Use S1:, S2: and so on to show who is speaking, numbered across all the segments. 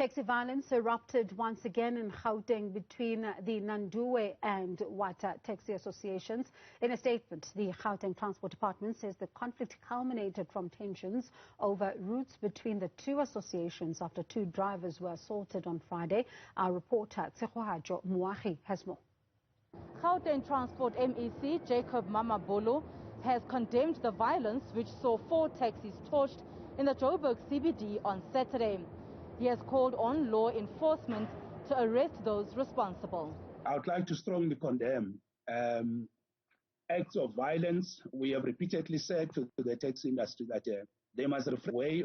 S1: Taxi violence erupted once again in Gauteng between the NANDUWE and WATA taxi associations. In a statement, the Gauteng Transport Department says the conflict culminated from tensions over routes between the two associations after two drivers were assaulted on Friday. Our reporter, Tsehohajo Muahi, has more.
S2: Gauteng Transport MEC Jacob Mamabolo has condemned the violence which saw 4 taxis torched in the Joburg CBD on Saturday. He has called on law enforcement to arrest those responsible.
S3: I would like to strongly condemn acts of violence. We have repeatedly said to the taxi industry that they must reflect a way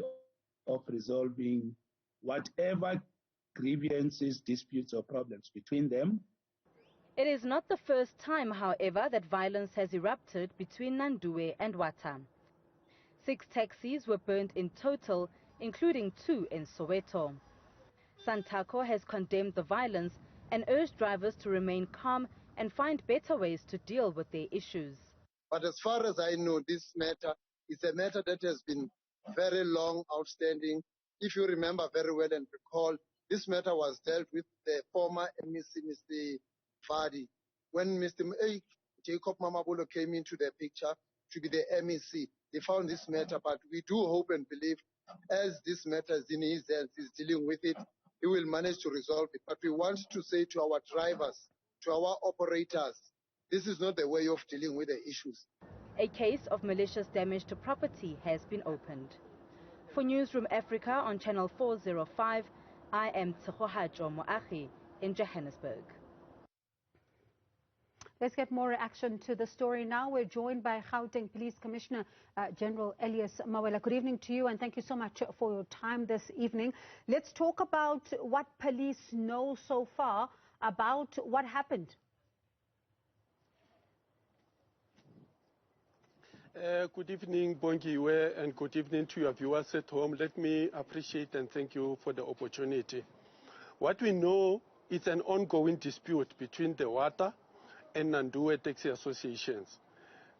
S3: of resolving whatever grievances, disputes or problems between them.
S2: It is not the first time, however, that violence has erupted between NANDUWE and WATA. 6 taxis were burnt in total, including 2 in Soweto. Santaco has condemned the violence and urged drivers to remain calm and find better ways to deal with their issues.
S4: But as far as I know, this matter is a matter that has been very long outstanding. If you remember very well and recall, this matter was dealt with the former MEC, Mr. Fadi. When Mr. Jacob Mamabolo came into the picture to be the MEC, they found this matter, but we do hope and believe as this matter is in his hands, he's dealing with it, he will manage to resolve it. But we want to say to our drivers, to our operators, this is not the way of dealing with the issues.
S2: A case of malicious damage to property has been opened. For Newzroom Afrika on Channel 405, I am Tsehohajo Muahi in Johannesburg.
S1: Let's get more reaction to the story now. We're joined by Gauteng Police Commissioner General Elias Mawela. Good evening to you and thank you so much for your time this evening. Let's talk about what police know so far about what happened.
S5: Good evening, Bongiwe, and good evening to your viewers at home. Let me appreciate and thank you for the opportunity. What we know is an ongoing dispute between the WATA and NANDUWE taxi associations.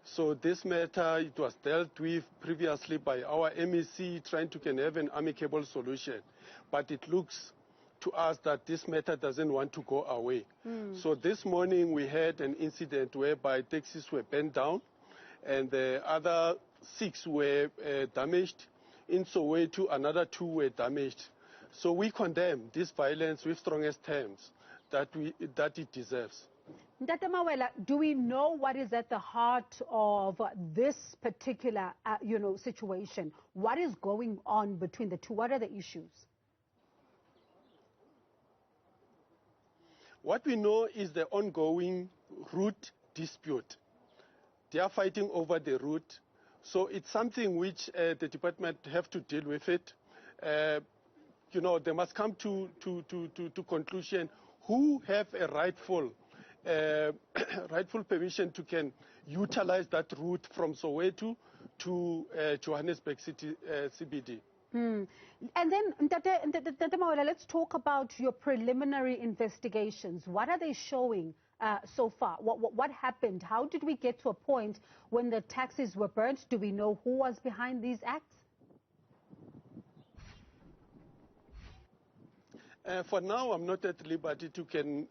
S5: So this matter, it was dealt with previously by our MEC trying to have an amicable solution. But it looks to us that this matter doesn't want to go away. So this morning we had an incident whereby taxis were burned down and the other 6 were damaged. In Soweto, another 2 were damaged. So we condemn this violence with strongest terms that it deserves.
S1: Ndate Mawela, do we know what is at the heart of this particular situation? What is going on between the two? What are the issues?
S5: What we know is the ongoing route dispute. They are fighting over the route. So it's something which the department have to deal with it. They must come to conclusion who have a rightful permission to can utilize that route from Soweto to Johannesburg City CBD.
S1: And then, Ndate Mawela, let's talk about your preliminary investigations. What are they showing so far? What happened? How did we get to a point when the taxis were burnt? Do we know who was behind these acts?
S5: For now, I'm not at liberty to can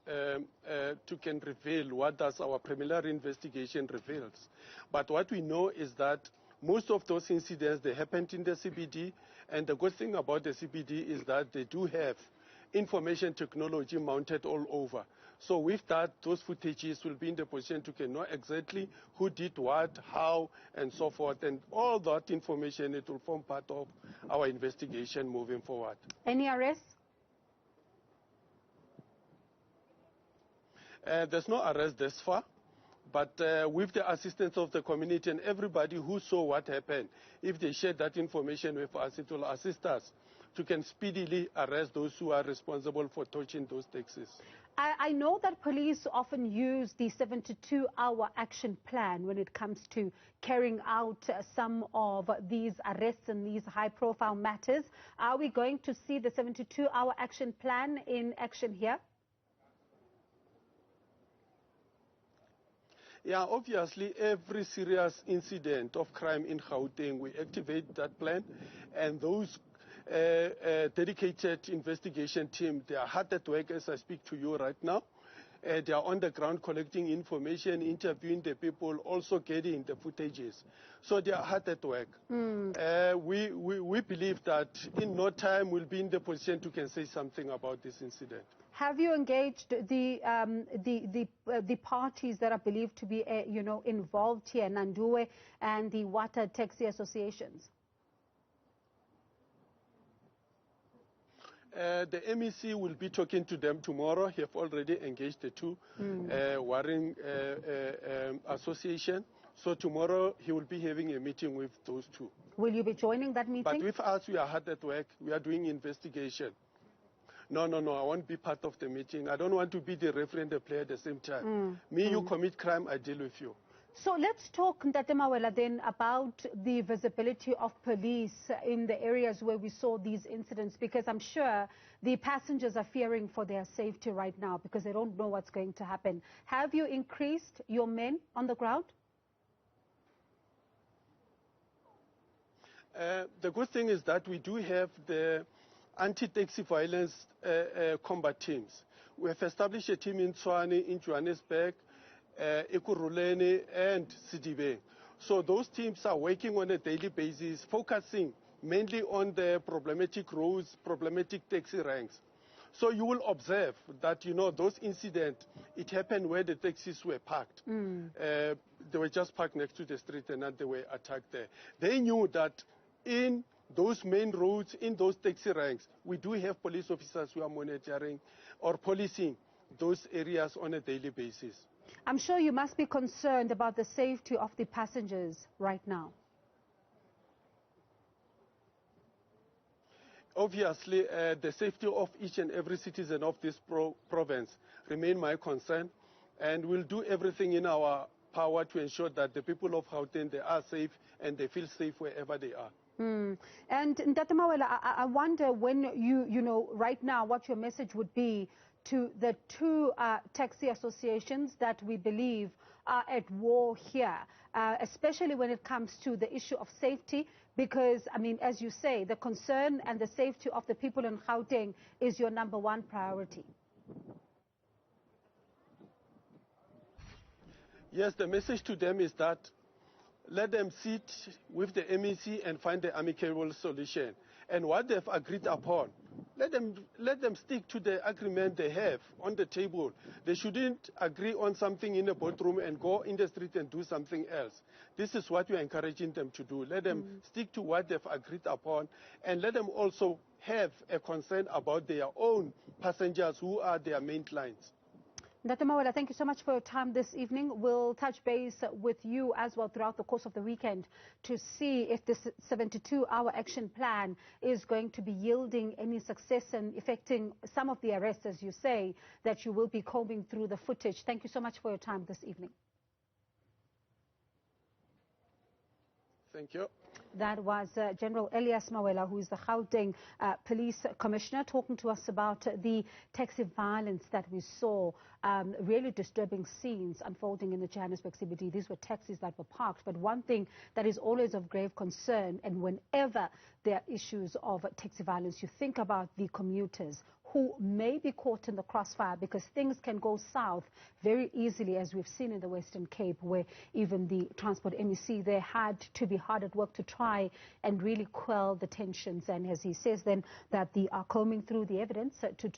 S5: reveal what does our preliminary investigation reveals. But what we know is that most of those incidents, they happened in the CBD. And the good thing about the CBD is that they do have information technology mounted all over. So with that, those footages will be in the position to know exactly who did what, how, and so forth. And all that information, it will form part of our investigation moving forward.
S1: Any arrests?
S5: There's no arrest this far, but with the assistance of the community and everybody who saw what happened, if they share that information with us, it will assist us to can speedily arrest those who are responsible for torching those taxis.
S1: I know that police often use the 72-hour action plan when it comes to carrying out some of these arrests and these high-profile matters. Are we going to see the 72-hour action plan in action here?
S5: Yeah, obviously, every serious incident of crime in Gauteng, we activate that plan, and those a dedicated investigation team. They are hard at work as I speak to you right now. They are on the ground collecting information, interviewing the people, also getting the footages. So they are hard at work. We believe that in no time we'll be in the position to can say something about this incident.
S1: Have you engaged the parties that are believed to be involved here, NANDUWE and the WATA taxi associations?
S5: The MEC will be talking to them tomorrow. He have already engaged the two warring association. So tomorrow he will be having a meeting with those two.
S1: Will you be joining that meeting?
S5: But with us, we are hard at work. We are doing investigation. No, I won't be part of the meeting. I don't want to be the referee and the player at the same time. You commit crime, I deal with you.
S1: So let's talk, Ntate Mawela, then about the visibility of police in the areas where we saw these incidents, because I'm sure the passengers are fearing for their safety right now because they don't know what's going to happen. Have you increased your men on the ground?
S5: The good thing is that we do have the anti-taxi violence combat teams. We have established a team in Tshwane, in Johannesburg, Ekurhuleni and Sidibe. So those teams are working on a daily basis, focusing mainly on the problematic roads, problematic taxi ranks. So you will observe that, those incidents, it happened where the taxis were parked. They were just parked next to the street and then they were attacked there. They knew that in those main roads, in those taxi ranks, we do have police officers who are monitoring or policing those areas on a daily basis.
S1: I'm sure you must be concerned about the safety of the passengers right now.
S5: Obviously, the safety of each and every citizen of this province remain my concern, and we'll do everything in our power to ensure that the people of Gauteng, they are safe and they feel safe wherever they are.
S1: And Ntate Mawela, I wonder when right now what your message would be to the two taxi associations that we believe are at war here, especially when it comes to the issue of safety, because, I mean, as you say, the concern and the safety of the people in Gauteng is your #1 priority.
S5: Yes, the message to them is that let them sit with the MEC and find the amicable solution. And what they've agreed upon, let them stick to the agreement they have on the table. They shouldn't agree on something in a boardroom and go in the street and do something else. This is what we're encouraging them to do. Let them stick to what they've agreed upon, and let them also have a concern about their own passengers who are their main clients.
S1: Ntate Mawela, thank you so much for your time this evening. We'll touch base with you as well throughout the course of the weekend to see if this 72-hour action plan is going to be yielding any success and affecting some of the arrests, as you say, that you will be combing through the footage. Thank you so much for your time this evening.
S5: Thank you.
S1: That was General Elias Mawela, who is the Gauteng Police Commissioner, talking to us about the taxi violence that we saw, really disturbing scenes unfolding in the Johannesburg CBD. These were taxis that were parked. But one thing that is always of grave concern, and whenever there are issues of taxi violence, you think about the commuters who may be caught in the crossfire, because things can go south very easily, as we've seen in the Western Cape, where even the Transport MEC, they had to be hard at work to try and really quell the tensions. And as he says then that they are combing through the evidence to